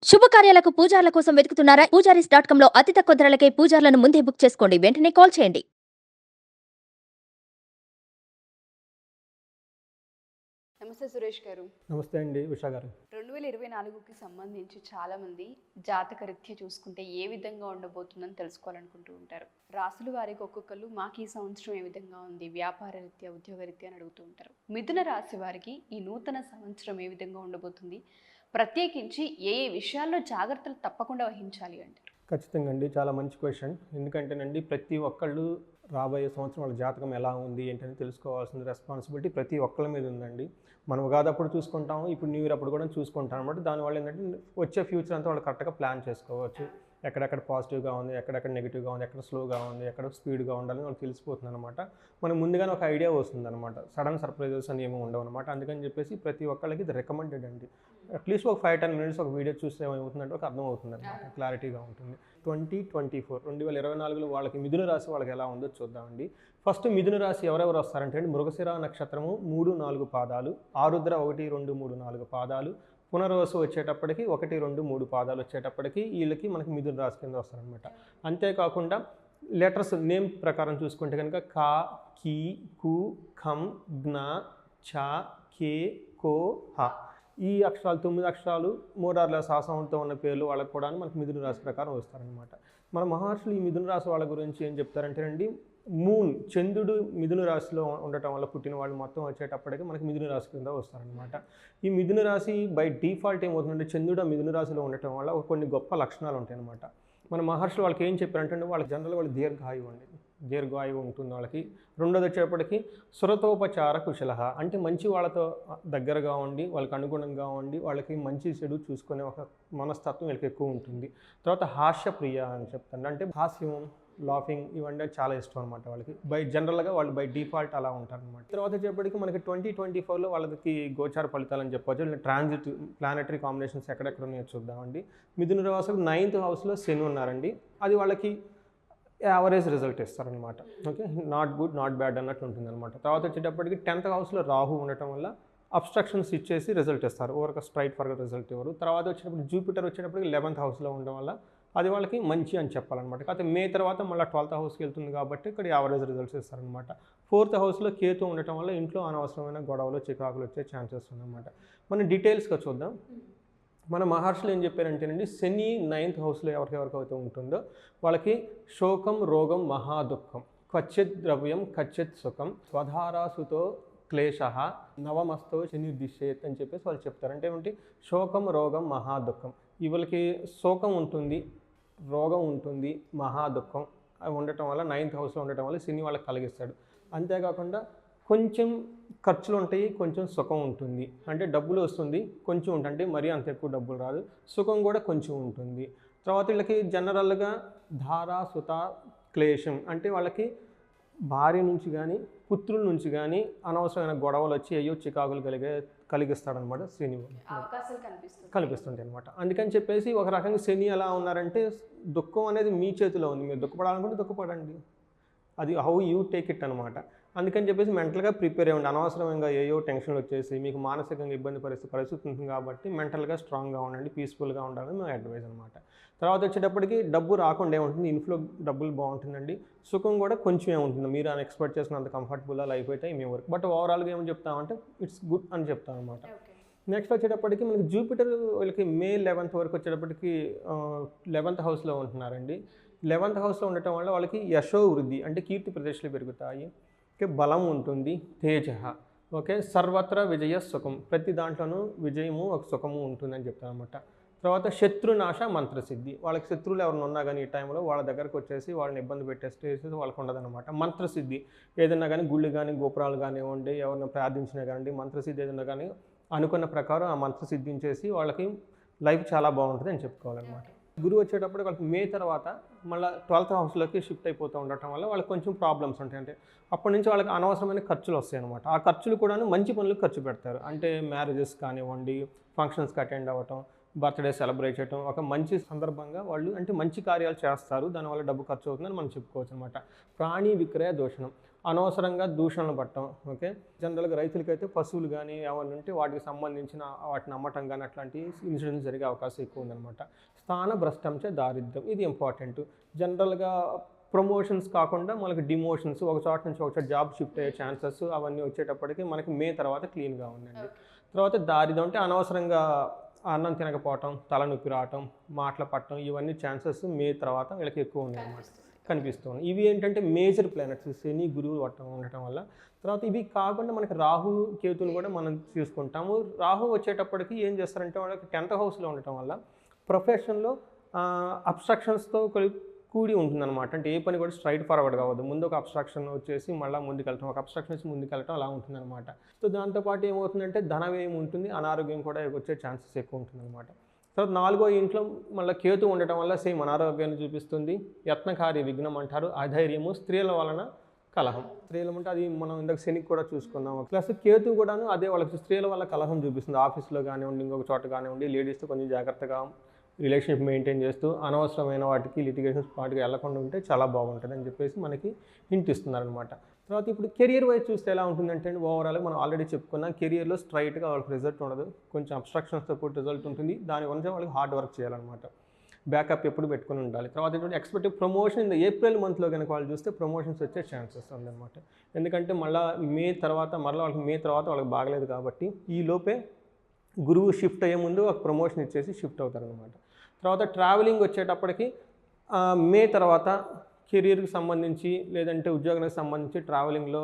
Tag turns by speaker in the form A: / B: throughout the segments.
A: శుభకార్యాలకు పూజార్ల కోసం వెతుకుతున్నారా? పూజారీస్.com లో అతి తక్కువ ధరలకే పూజార్లను ముందే బుక్ చేసుకోండి. వెంటనే కాల్ చేయండి.
B: నమస్తే సురేష్ గారు.
C: నమస్తే అండి ఉషా గారు.
B: 2024కి సంబంధించి చాలామంది జాతకరీత్యా చూసుకుంటే ఏ విధంగా ఉండబోతుందని తెలుసుకోవాలనుకుంటూ ఉంటారు. రాసుల వారికి ఒక్కొక్కరు మాకు ఈ సంవత్సరం ఏ విధంగా ఉంది, వ్యాపార రీత్యా, ఉద్యోగ రీత్యా అని అడుగుతూ ఉంటారు. మిథున రాశి వారికి ఈ నూతన సంవత్సరం ఏ విధంగా ఉండబోతుంది, ప్రత్యేకించి ఏ ఏ విషయాల్లో జాగ్రత్తలు తప్పకుండా వహించాలి అంటారు?
C: ఖచ్చితంగా అండి, చాలా మంచి క్వశ్చన్. ఎందుకంటేనండి ప్రతి ఒక్కళ్ళు రాబోయే సంవత్సరం వాళ్ళ జాతకం ఎలా ఉంది ఏంటని తెలుసుకోవాల్సిన రెస్పాన్సిబిలిటీ ప్రతి ఒక్కళ్ళ మీద ఉందండి. మనం ఉగాది అప్పుడు చూసుకుంటాము, ఇప్పుడు న్యూ ఇయర్ అప్పుడు కూడా చూసుకుంటాం అనమాట. దానివల్ల ఏంటంటే వచ్చే ఫ్యూచర్ అంతా వాళ్ళు కరెక్ట్గా ప్లాన్ చేసుకోవచ్చు. ఎక్కడెక్కడ పాజిటివ్గా ఉంది, ఎక్కడెక్కడ నెగిటివ్గా ఉంది, ఎక్కడ స్లోగా ఉంది, ఎక్కడ స్పీడ్గా ఉండాలని వాళ్ళకి తెలిసిపోతుంది అనమాట. మనకు ముందుగానే ఒక ఐడియా వస్తుంది అనమాట. సడన్ సర్ప్రైజెస్ అని ఏమీ ఉండవు అనమాట. అందుకని చెప్పేసి ప్రతి ఒక్కళ్ళకి ఇది రికమెండెడ్ అండి. అట్లీస్ట్ ఒక 5-10 మినిట్స్ ఒక వీడియో చూస్తే ఏమవుతుందంటే ఒక అర్థం అవుతుంది అనమాట, క్లారిటీగా ఉంటుంది. 2024 వాళ్ళకి మిథున రాశి వాళ్ళకి ఎలా ఉందో చూద్దామండి. ఫస్ట్ మిథున రాశి ఎవరెవరు వస్తారంటే అండి, మృగశిర నక్షత్రము 3-4 పాదాలు, ఆరుద్ర 1-2-3-4 పాదాలు, పునర్వసు వచ్చేటప్పటికి 1-2-3 పాదాలు వచ్చేటప్పటికి వీళ్ళకి మనకి మిథున రాశి కింద వస్తారనమాట. అంతేకాకుండా లెటర్స్ నేమ్ ప్రకారం చూసుకుంటే కనుక కా, కీ, కు, ఖం, జ్ఞ, ఛ, కే, కో, హ, ఈ అక్షరాలు 9 అక్షరాలు మోడార్ల సాసంతో ఉన్న పేర్లు వాళ్ళకు కూడా మనకి మిథున రాశి ప్రకారం వస్తారనమాట. మన మహర్షులు ఈ మిథున రాశి వాళ్ళ గురించి ఏం చెప్తారంటే అండి, మూన్ చంద్రుడు మిథున రాశిలో ఉండటం వల్ల పుట్టిన వాళ్ళు మొత్తం వచ్చేటప్పటికి మనకి మిథున రాశి కింద వస్తారనమాట. ఈ మిథున రాశి బై డిఫాల్ట్ ఏమవుతుందంటే చంద్రుడు మిథున రాశిలో ఉండటం వల్ల కొన్ని గొప్ప లక్షణాలు ఉంటాయి అనమాట. మన మహర్షులు వాళ్ళకి ఏం చెప్పారంటే వాళ్ళకి జనరల్గా వాళ్ళు దీర్ఘాయువు అండి, దీర్ఘాయువు ఉంటుంది వాళ్ళకి. రెండోది వచ్చేటప్పటికి సురతోపచార కుశలహ, అంటే మంచి వాళ్ళతో దగ్గరగా ఉండి వాళ్ళకి అనుగుణంగా ఉండి వాళ్ళకి మంచి చెడు చూసుకునే ఒక మనస్తత్వం వీళ్ళకి ఎక్కువ ఉంటుంది. తర్వాత హాస్యప్రియ అని చెప్తాను, అంటే హాస్యం, లాఫింగ్ ఇవన్నీ చాలా ఇష్టం అనమాట వాళ్ళకి. జనరల్గా వాళ్ళు బై డిఫాల్ట్ అలా ఉంటారనమాట. తర్వాత వచ్చేప్పటికి మనకి 2024లో వాళ్ళకి గోచార ఫలితాలని చెప్పవచ్చు. ట్రాన్సిట్ ప్లానెటరీ కాంబినేషన్స్ ఎక్కడెక్కడ ఉన్నాయో చూద్దామండి. మిథున రాశికి 9th హౌస్లో శని ఉన్నారండి. అది వాళ్ళకి యావరేజ్ రిజల్ట్ ఇస్తారనమాట. Okay, not good not bad అన్నట్టు ఉంటుంది అనమాట. తర్వాత వచ్చేటప్పటికి 10th హౌస్లో రాహు ఉండటం వల్ల అబ్స్ట్రక్షన్స్ ఇచ్చేసి రిజల్ట్ ఇస్తారు, ఓవర్ స్ట్రైట్ ఫర్గా రిజల్ట్ ఇవ్వరు. తర్వాత వచ్చేటప్పుడు జూపిటర్ వచ్చేటప్పటికి 11th హౌస్లో ఉండడం వల్ల అది వాళ్ళకి మంచి అని చెప్పాలన్నమాట. కాకపోతే మే తర్వాత మళ్ళీ 12th హౌస్కి వెళ్తుంది కాబట్టి ఇక్కడ యావరేజ్ రిజల్ట్స్ ఇస్తారనమాట. 4th హౌస్లో కేతు ఉండటం వల్ల ఇంట్లో అనవసరమైన గొడవలు చికాకులు వచ్చే ఛాన్సెస్ ఉన్నాయన్నమాట. మనం డీటెయిల్స్గా చూద్దాం. మన మహర్షులు ఏం చెప్పారంటేనండి, శని 9th హౌస్లో ఎవరికెవరికైతే ఉంటుందో వాళ్ళకి శోకం, రోగం, మహాదుఃఖం, క్వచిత్ ద్రవ్యం, కచ్చిత్ సుఖం, స్వధారాసుతో క్లేశ, నవమస్తో శని దిశేత్ అని చెప్పేసి వాళ్ళు చెప్తారు. అంటే ఏమిటి, శోకం, రోగం, మహాదుఃఖం, వీళ్ళకి శోకం ఉంటుంది, రోగం ఉంటుంది, మహాదుఃఖం అవి ఉండటం వల్ల 9th హౌస్లో ఉండటం వల్ల శని వాళ్ళకి కలిగిస్తాడు. అంతేకాకుండా కొంచెం ఖర్చులు ఉంటాయి, కొంచెం సుఖం ఉంటుంది, అంటే డబ్బులు వస్తుంది కొంచెం ఉంటుంది, అంటే మరీ అంత ఎక్కువ డబ్బులు రాదు, సుఖం కూడా కొంచెం ఉంటుంది. తర్వాత వీళ్ళకి జనరల్గా ధారా సుత క్లేశం, అంటే వాళ్ళకి భార్య నుంచి కానీ పుత్రుల నుంచి కానీ అనవసరమైన గొడవలు వచ్చి అయ్యో చికాకులు కలిగిస్తాడనమాట శని కనిపిస్తుంటాయి అనమాట. అందుకని చెప్పేసి ఒక రకంగా శని ఎలా ఉన్నారంటే, దుఃఖం అనేది మీ చేతిలో ఉంది, మీరు దుఃఖపడాలనుకుంటే దుఃఖపడండి, అది హౌ యూ టేక్ ఇట్ అనమాట. అందుకని చెప్పేసి మెంటల్గా ప్రిపేర్ అవ్వండి. అనవసరంగా ఏయో టెన్షన్లు వచ్చేసి మీకు మానసికంగా ఇబ్బంది పరిస్థితి ఉంటుంది కాబట్టి మెంటల్గా స్ట్రాంగ్గా ఉండండి, పీస్ఫుల్గా ఉండాలని మేము అడ్వైజ్ అనమాట. తర్వాత వచ్చేటప్పటికి డబ్బు రాకుండా ఏముంటుంది, ఇన్ఫ్లో డబ్బులు బాగుంటుందండి, సుఖం కూడా కొంచెం ఏముంటుంది, మీరు అని ఎక్స్పెక్ట్ చేసినంత కంఫర్టబుల్గా లైఫ్ అయితే మేము వరకు, బట్ ఓవరాల్గా ఏమని చెప్తామంటే ఇట్స్ గుడ్ అని చెప్తాం అనమాట. నెక్స్ట్ వచ్చేటప్పటికి మనకి జూపిటర్ వీళ్ళకి మే 11th వరకు వచ్చేటప్పటికి 11th హౌస్లో ఉంటున్నారండి. 11th హౌస్లో ఉండటం వల్ల వాళ్ళకి యశో వృద్ధి, అంటే కీర్తి ప్రతిష్టలు పెరుగుతాయి, ఓకే, బలం ఉంటుంది, తేజ, ఓకే, సర్వత్ర విజయ సుఖం, ప్రతి దాంట్లోనూ విజయము ఒక సుఖము ఉంటుందని చెప్తాను అనమాట. తర్వాత శత్రునాశ మంత్రసిద్ధి, వాళ్ళకి శత్రువులు ఎవరైనా ఉన్నా కానీ ఈ టైంలో వాళ్ళ దగ్గరకు వచ్చేసి వాళ్ళని ఇబ్బంది పెట్టే స్టేజెస్ వాళ్ళకు ఉండదన్నమాట. మంత్రసిద్ధి ఏదైనా కానీ గుళ్ళు కానీ గోపురాలు కానివ్వండి, ఎవరైనా ప్రార్థించినా కానివ్వండి, మంత్రసిద్ధి ఏదైనా కానీ అనుకున్న ప్రకారం ఆ మంత్ర సిద్ధించేసి వాళ్ళకి లైఫ్ చాలా బాగుంటుంది అని చెప్పుకోవాలన్నమాట. గురువు వచ్చేటప్పుడు వాళ్ళకి మే తర్వాత మళ్ళీ 12th హౌస్లోకి షిఫ్ట్ అయిపోతూ ఉండటం వల్ల వాళ్ళకి కొంచెం ప్రాబ్లమ్స్ ఉంటాయి. అంటే అప్పటి నుంచి వాళ్ళకి అనవసరమైన ఖర్చులు వస్తాయి అనమాట. ఆ ఖర్చులు కూడా మంచి పనులకు ఖర్చు పెడతారు, అంటే మ్యారేజెస్ కానివ్వండి, ఫంక్షన్స్కి అటెండ్ అవ్వటం, బర్త్డే సెలబ్రేట్ చేయడం, ఒక మంచి సందర్భంగా వాళ్ళు అంటే మంచి కార్యాలు చేస్తారు, దానివల్ల డబ్బు ఖర్చు అవుతుందని మనం చెప్పుకోవచ్చు అనమాట. ప్రాణి విక్రయ దోషణం, అనవసరంగా దూషణలు పట్టడం. ఓకే, జనరల్గా రైతులకైతే పశువులు కానీ ఏమైనా ఉంటే వాటికి సంబంధించిన వాటిని అమ్మటం కానీ అట్లాంటి ఇన్సిడెంట్స్ జరిగే అవకాశం ఎక్కువ ఉందన్నమాట. స్థాన భ్రష్టంచే దారిద్ర్యం, ఇది ఇంపార్టెంట్. జనరల్గా ప్రమోషన్స్ కాకుండా మనకి డిమోషన్స్, ఒక చోట నుంచి ఒక చోట జాబ్ షిఫ్ట్ అయ్యే ఛాన్సెస్ అవన్నీ వచ్చేటప్పటికి మనకి మే తర్వాత క్లీన్గా ఉందండి. తర్వాత దారిద్ర్యం అంటే అనవసరంగా అన్నం తినకపోవటం, తలనొప్పి రావటం, మాటలు పట్టడం, ఇవన్నీ ఛాన్సెస్ మే తర్వాత వీళ్ళకి ఎక్కువ ఉన్నాయన్నమాట, కనిపిస్తుంది. ఇవి ఏంటంటే మేజర్ ప్లానెట్స్ శని గురువు ఉండటం వల్ల. తర్వాత ఇవి కాకుండా మనకి రాహు కేతుని కూడా మనం చూసుకుంటాము. రాహు వచ్చేటప్పటికి ఏం చేస్తారంటే వాళ్ళకి 10th హౌస్లో ఉండటం వల్ల ప్రొఫెషన్లో అబ్స్ట్రక్షన్స్తో కూడి ఉంటుందన్నమాట. అంటే ఏ పని కూడా స్ట్రైట్ ఫార్వర్డ్ కావద్దు, ముందు ఒక అబ్స్ట్రక్షన్ వచ్చేసి మళ్ళీ ముందుకెళ్ళటం, ఒక అబ్స్ట్రక్షన్ వచ్చి ముందుకెళ్ళటం అలా ఉంటుందన్నమాట. సో దాంతోపాటు ఏమవుతుందంటే ధన వ్యయం ఉంటుంది, అనారోగ్యం కూడా వచ్చే ఛాన్సెస్ ఎక్కువ ఉంటుందన్నమాట. తర్వాత 4వ ఇంట్లో మళ్ళీ కేతు ఉండటం వల్ల సేమ్ అనారోగ్యాన్ని చూపిస్తుంది. యత్నకార్య విఘ్నం అంటారు, అధైర్యము, స్త్రీల వలన కలహం. స్త్రీలు అంటే అది మనం ఇందాక శనికి కూడా చూసుకున్నాము. ప్లస్ కేతు కూడాను అదే వాళ్ళకి స్త్రీల వల్ల కలహం చూపిస్తుంది. ఆఫీస్లో కానివ్వండి, ఇంకొక చోట కానివ్వండి, లేడీస్తో కొంచెం జాగ్రత్తగా రిలేషన్షిప్ మెయింటైన్ చేస్తూ అనవసరమైన వాటికి లిటిగేషన్స్ పాటుగా వెళ్ళకుండా ఉంటే చాలా బాగుంటుంది అని చెప్పేసి మనకి హింట్ ఇస్తున్నారనమాట. తర్వాత ఇప్పుడు కెరియర్ వైజ్ చూస్తే ఎలా ఉంటుందంటే ఓవరాల్గా మనం ఆల్రెడీ చెప్పుకున్నాం, కెరియర్లో స్ట్రైట్గా వాళ్ళకి రిజల్ట్ ఉండదు, కొంచెం అబ్స్ట్రక్షన్స్తో కూడి రిజల్ట్ ఉంటుంది. దాని గురించి వాళ్ళకి హార్డ్ వర్క్ చేయాలన్నమాట, బ్యాకప్ ఎప్పుడు పెట్టుకుని ఉండాలి. తర్వాత ఏంటంటే ఎక్స్పెక్టివ్ ప్రమోషన్ ఇన్ ఏప్రిల్ మంత్లో కనుక వాళ్ళు చూస్తే ప్రమోషన్స్ వచ్చే ఛాన్సెస్ ఉందన్నమాట. ఎందుకంటే మళ్ళీ మే తర్వాత వాళ్ళకి బాగలేదు కాబట్టి ఈ లోపే గురువు షిఫ్ట్ అయ్యే ముందు ఒక ప్రమోషన్ ఇచ్చేసి షిఫ్ట్ అవుతారనమాట. తర్వాత ట్రావెలింగ్ వచ్చేటప్పటికి మే తర్వాత కెరీర్కి సంబంధించి లేదంటే ఉద్యోగానికి సంబంధించి ట్రావెలింగ్లో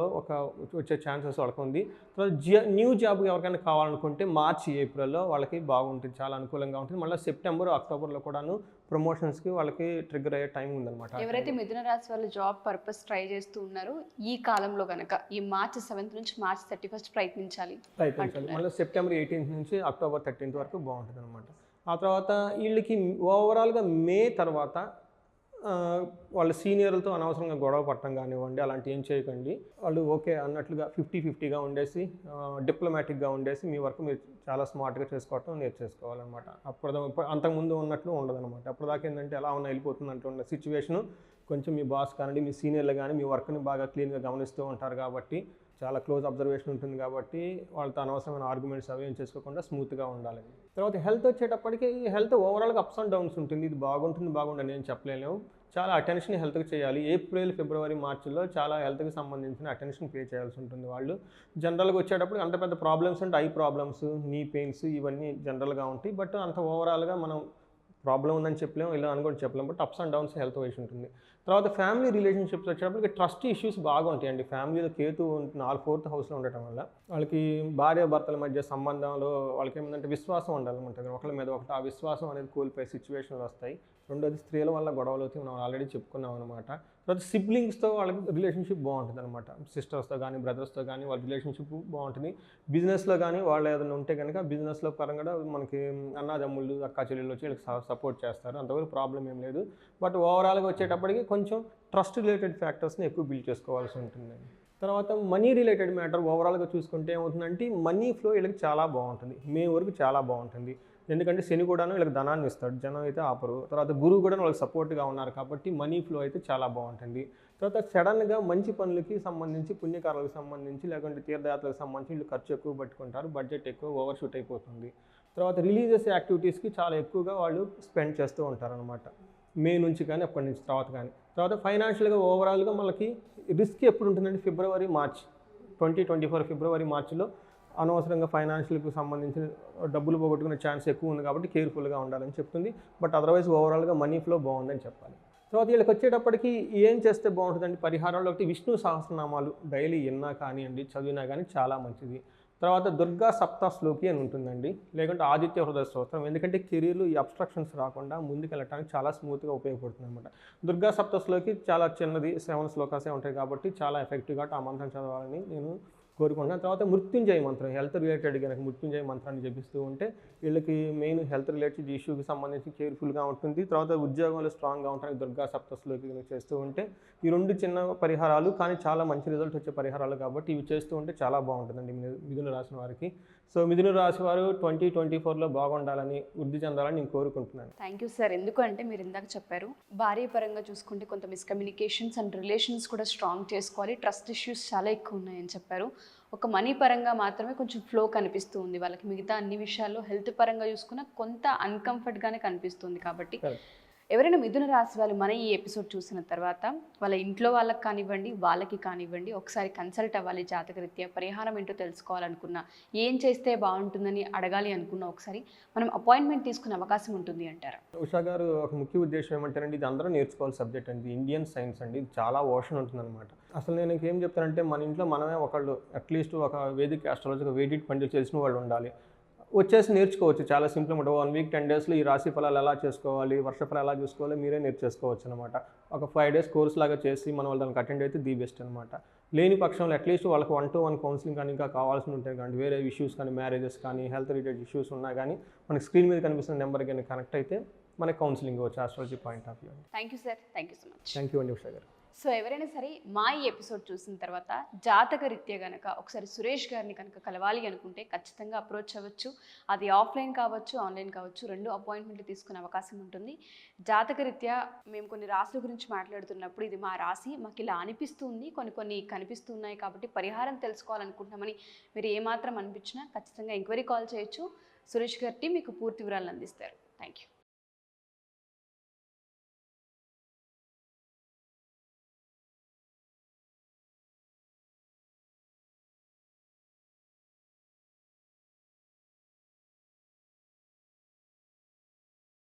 C: వచ్చే ఛాన్సెస్ వాళ్ళకి ఉంది. తర్వాత న్యూ జాబ్ ఎవరికైనా కావాలనుకుంటే మార్చి ఏప్రిల్లో వాళ్ళకి బాగుంటుంది, చాలా అనుకూలంగా ఉంటుంది. మళ్ళీ సెప్టెంబర్ అక్టోబర్లో కూడాను ప్రమోషన్స్కి వాళ్ళకి ట్రిగ్గర్ అయ్యే టైం ఉందన్నమాట.
B: ఎవరైతే మిథున రాశి వాళ్ళు జాబ్ పర్పస్ ట్రై చేస్తూ ఉన్నారో ఈ కాలంలో కనుక ఈ మార్చి 7th నుంచి మార్చి 31st ప్రయత్నించాలి.
C: మళ్ళీ సెప్టెంబర్ 18th నుంచి అక్టోబర్ 13th వరకు బాగుంటుంది అనమాట. ఆ తర్వాత వీళ్ళకి ఓవరాల్గా మే తర్వాత వాళ్ళ సీనియర్లతో అనవసరంగా గొడవ పట్టడం కానివ్వండి, అలాంటి ఏం చేయకండి. వాళ్ళు ఓకే అన్నట్లుగా 50-50గా ఉండేసి డిప్లొమాటిక్గా ఉండేసి మీ వర్క్ మీరు చాలా స్మార్ట్గా చేసుకోవటం నేర్చేసుకోవాలన్నమాట. అంతకుముందు ఉన్నట్లు ఉండదన్నమాట. అప్పటిదాకా ఏంటంటే ఎలా ఉన్నా వెళ్ళిపోతుంది అంటూ ఉన్న సిచ్యువేషను కొంచెం మీ బాస్ కానివ్వండి, మీ సీనియర్లు కానీ మీ వర్క్ని బాగా క్లీన్గా గమనిస్తూ ఉంటారు కాబట్టి, చాలా క్లోజ్ అబ్జర్వేషన్ ఉంటుంది కాబట్టి వాళ్ళతో అనవసరమైన ఆర్గ్యుమెంట్స్ అవి ఏం చేసుకోకుండా స్మూత్గా ఉండాలి. తర్వాత హెల్త్ వచ్చేటప్పటికి హెల్త్ ఓవరాల్గా అప్స్ అండ్ డౌన్స్ ఉంటుంది. ఇది బాగుంటుంది నేను చెప్పలేను. చాలా అటెన్షన్ హెల్త్కి చేయాలి. ఏప్రిల్, ఫిబ్రవరి, మార్చిలో చాలా హెల్త్కి సంబంధించిన అటెన్షన్ పే చేయాల్సి ఉంటుంది. వాళ్ళు జనరల్గా వచ్చేటప్పుడు అంత పెద్ద ప్రాబ్లమ్స్ అంటే ఐ ప్రాబ్లమ్స్, నీ పెయిన్స్ ఇవన్నీ జనరల్గా ఉంటాయి. బట్ అంత ఓవరాల్గా మనం ప్రాబ్లం ఉందని చెప్పలేము, ఇలా అని కూడా చెప్పలేము. But ups and downs health wise ఉంటుంది. తర్వాత ఫ్యామిలీ రిలేషన్షిప్స్ వచ్చేటప్పటికి ట్రస్ట్ ఇష్యూస్ బాగుంటాయండి. ఫ్యామిలీలో కేతు 4th హౌస్లో ఉండటం వల్ల వాళ్ళకి భార్యాభర్తల మధ్య సంబంధంలో వాళ్ళకి ఏమంటే విశ్వాసం ఉండాలన్నమాట. ఒకళ్ళ మీద ఒకటి ఆ విశ్వాసం అనేది కోల్పోయే సిచ్యువేషన్లు వస్తాయి. రెండోది స్త్రీల వల్ల గొడవలు అవుతాయి, మనం ఆల్రెడీ చెప్పుకున్నాం అనమాట. తర్వాత సిబ్లింగ్స్తో వాళ్ళకి రిలేషన్షిప్ బాగుంటుంది అనమాట. సిస్టర్స్తో కానీ బ్రదర్స్తో కానీ వాళ్ళ రిలేషన్షిప్ బాగుంటుంది. బిజినెస్లో కానీ వాళ్ళు ఏదైనా ఉంటే కనుక బిజినెస్లో పరంగా మనకి అన్నాదమ్ముళ్ళు, అక్కా చెల్లెళ్ళు వచ్చి వీళ్ళకి సపోర్ట్ చేస్తారు, అంతవరకు ప్రాబ్లం ఏం లేదు. బట్ ఓవరాల్గా వచ్చేటప్పటికి కొంచెం ట్రస్ట్ రిలేటెడ్ ఫ్యాక్టర్స్ని ఎక్కువ బిల్డ్ చేసుకోవాల్సి ఉంటుందండి. తర్వాత మనీ రిలేటెడ్ మ్యాటర్ ఓవరాల్గా చూసుకుంటే ఏమవుతుందంటే మనీ ఫ్లో వీళ్ళకి చాలా బాగుంటుంది, మే వరకు చాలా బాగుంటుంది. ఎందుకంటే శని కూడాను వీళ్ళకి ధనాన్ని ఇస్తాడు, జనం అయితే ఆపరు. తర్వాత గురువు కూడా వాళ్ళకి సపోర్ట్గా ఉన్నారు కాబట్టి మనీ ఫ్లో అయితే చాలా బాగుంటుంది. తర్వాత సడన్గా మంచి పనులకి సంబంధించి, పుణ్యకారాలకు సంబంధించి, లేకుంటే తీర్థయాత్రలకు సంబంధించి వీళ్ళు ఖర్చు ఎక్కువ పెట్టుకుంటారు, బడ్జెట్ ఎక్కువ ఓవర్ షూట్ అయిపోతుంది. తర్వాత రిలీజియస్ యాక్టివిటీస్కి చాలా ఎక్కువగా వాళ్ళు స్పెండ్ చేస్తూ ఉంటారనమాట, మే నుంచి కానీ అప్పటి నుంచి తర్వాత కానీ. తర్వాత ఫైనాన్షియల్గా ఓవరాల్గా మనకి రిస్క్ ఎప్పుడు ఉంటుందంటే ఫిబ్రవరి, మార్చ్ 2024 ఫిబ్రవరి, మార్చిలో అనవసరంగా ఫైనాన్షియల్కి సంబంధించిన డబ్బులు పోగొట్టుకునే ఛాన్స్ ఎక్కువ ఉంది కాబట్టి కేర్ఫుల్గా ఉండాలని చెప్తుంది. బట్ అదర్వైజ్ ఓవరాల్గా మనీ ఫ్లో బాగుందని చెప్పాలి. తర్వాత వీళ్ళకి వచ్చేటప్పటికి ఏం చేస్తే బాగుంటుందండి, పరిహారంలో ఒకటి విష్ణు సహస్రనామాలు డైలీ విన్నా కానివ్వండి, చదివినా కానీ చాలా మంచిది. తర్వాత దుర్గా సప్తశ్లోకి అని ఉంటుందండి, లేకుంటే ఆదిత్య హృదయ స్తోత్రం. ఎందుకంటే కెరీర్లో ఈ అబ్స్ట్రక్షన్స్ రాకుండా ముందుకెళ్ళటానికి చాలా స్మూత్గా ఉపయోగపడుతుంది అనమాట. దుర్గా సప్తశ్లోకి చాలా చిన్నది, 7 శ్లోకాసే ఉంటాయి కాబట్టి చాలా ఎఫెక్టివ్గా ఆ మంత్రం చదవాలని నేను కోరుకుంటున్నాను. తర్వాత మృత్యుంజయ మంత్రం, హెల్త్ రిలేటెడ్ కనుక మృత్యుంజయ మంత్రాన్ని జపిస్తూ ఉంటే వీళ్ళకి మెయిన్ హెల్త్ రిలేటెడ్ ఇష్యూకి సంబంధించి కేర్ఫుల్గా ఉంటుంది. తర్వాత ఉద్యోగంలో స్ట్రాంగ్గా ఉంటానికి దుర్గా సప్తశ్లోకి కనుక చేస్తూ ఉంటే ఈ 2 చిన్న పరిహారాలు కానీ చాలా మంచి రిజల్ట్ వచ్చే పరిహారాలు కాబట్టి ఇవి చేస్తూ ఉంటే చాలా బాగుంటుందండి మిథున రాశి వారికి. సో మిథున రాశి వారు 2024లో బాగుండాలని, వృద్ధి చెందాలని నేను కోరుకుంటున్నాను.
B: Thank you sir. ఎందుకంటే మీరు ఇందాక చెప్పారు భార్య పరంగా చూసుకుంటే కొంత మిస్కమ్యూనికేషన్స్ అండ్ రిలేషన్స్ కూడా స్ట్రాంగ్ చేసుకోవాలి, ట్రస్ట్ ఇష్యూస్ చాలా ఎక్కువ ఉన్నాయని చెప్పారు. ఒక మనీ పరంగా మాత్రమే కొంచెం ఫ్లో కనిపిస్తూ ఉంది వాళ్ళకి, మిగతా అన్ని విషయాల్లో హెల్త్ పరంగా చూసుకున్న కొంత అన్కంఫర్ట్గానే కనిపిస్తుంది. కాబట్టి ఎవరైనా మిథున రాశి వాళ్ళు మన ఈ ఎపిసోడ్ చూసిన తర్వాత వాళ్ళ ఇంట్లో వాళ్ళకి కానివ్వండి, వాళ్ళకి కానివ్వండి, ఒకసారి కన్సల్ట్ అవ్వాలి, జాతకరీత్యా పరిహారం ఏంటో తెలుసుకోవాలనుకున్నా, ఏం చేస్తే బాగుంటుందని అడగాలి అనుకున్నా ఒకసారి మనం అపాయింట్మెంట్ తీసుకునే అవకాశం ఉంటుంది అంటారు.
C: ఉషా గారు, ఒక ముఖ్య ఉద్దేశం ఏమంటారంటే, ఇది అందరూ నేర్చుకోవాలి సబ్జెక్ట్ అండి, ఇండియన్ సైన్స్ అండి, ఇది చాలా ఓషన్ ఉంటుందన్నమాట. అసలు నేను ఏం చెప్తానంటే, మన ఇంట్లో మనమే ఒకళ్ళు అట్లీస్ట్ ఒక వేదిక ఆస్ట్రాలజీ, ఒక వేదిక పండితులు తెలిసిన వాళ్ళు ఉండాలి. వచ్చేసి నేర్చుకోవచ్చు, చాలా సింపుల్ అనమాట. 1 వీక్ 10 డేస్లో ఈ రాశి ఫలాలు ఎలా చేసుకోవాలి, వర్ష ఫలాలు ఎలా చూసుకోవాలి మీరే నేర్చేసుకోవచ్చు అనమాట. ఒక 5 డేస్ కోర్స్ లాగా చేసి మనం దానికి అటెండ్ అయితే ది బెస్ట్ అనమాట. లేని పక్షంలో అట్లీస్ట్ వాళ్ళకి 1-to-1 కౌన్సిలింగ్ కానీ ఇంకా కావాల్సి ఉంటాయి కానీ, వేరే ఇష్యూస్ కానీ, మ్యారేజెస్ కానీ, హెల్త్ రిలేటెడ్ ఇష్యూస్ ఉన్నా కానీ మనకి స్క్రీన్ మీద కనిపిస్తున్న నెంబర్ కానీ కనెక్ట్ అయితే మనకి కౌన్సిలింగ్ ఇవ్వచ్చు astrology point of view.
B: Thank you sir, thank you so much.
C: Thank you అండి ఉషా గారు.
B: సో ఎవరైనా సరే మా ఈ ఎపిసోడ్ చూసిన తర్వాత జాతక రీత్యా కనుక ఒకసారి సురేష్ గారిని కనుక కలవాలి అనుకుంటే ఖచ్చితంగా అప్రోచ్ అవ్వచ్చు. అది ఆఫ్లైన్ కావచ్చు, ఆన్లైన్ కావచ్చు, 2 అపాయింట్మెంట్లు తీసుకునే అవకాశం ఉంటుంది. జాతక రీత్యా మేము కొన్ని రాశుల గురించి మాట్లాడుతున్నప్పుడు ఇది మా రాశి, మాకు ఇలా అనిపిస్తుంది, కొన్ని కనిపిస్తున్నాయి కాబట్టి పరిహారం తెలుసుకోవాలనుకుంటున్నామని మీరు ఏమాత్రం అనిపించినా ఖచ్చితంగా ఎంక్వైరీ కాల్ చేయొచ్చు. సురేష్ గారి టీం మీకు పూర్తి వివరాలను అందిస్తారు. Thank you.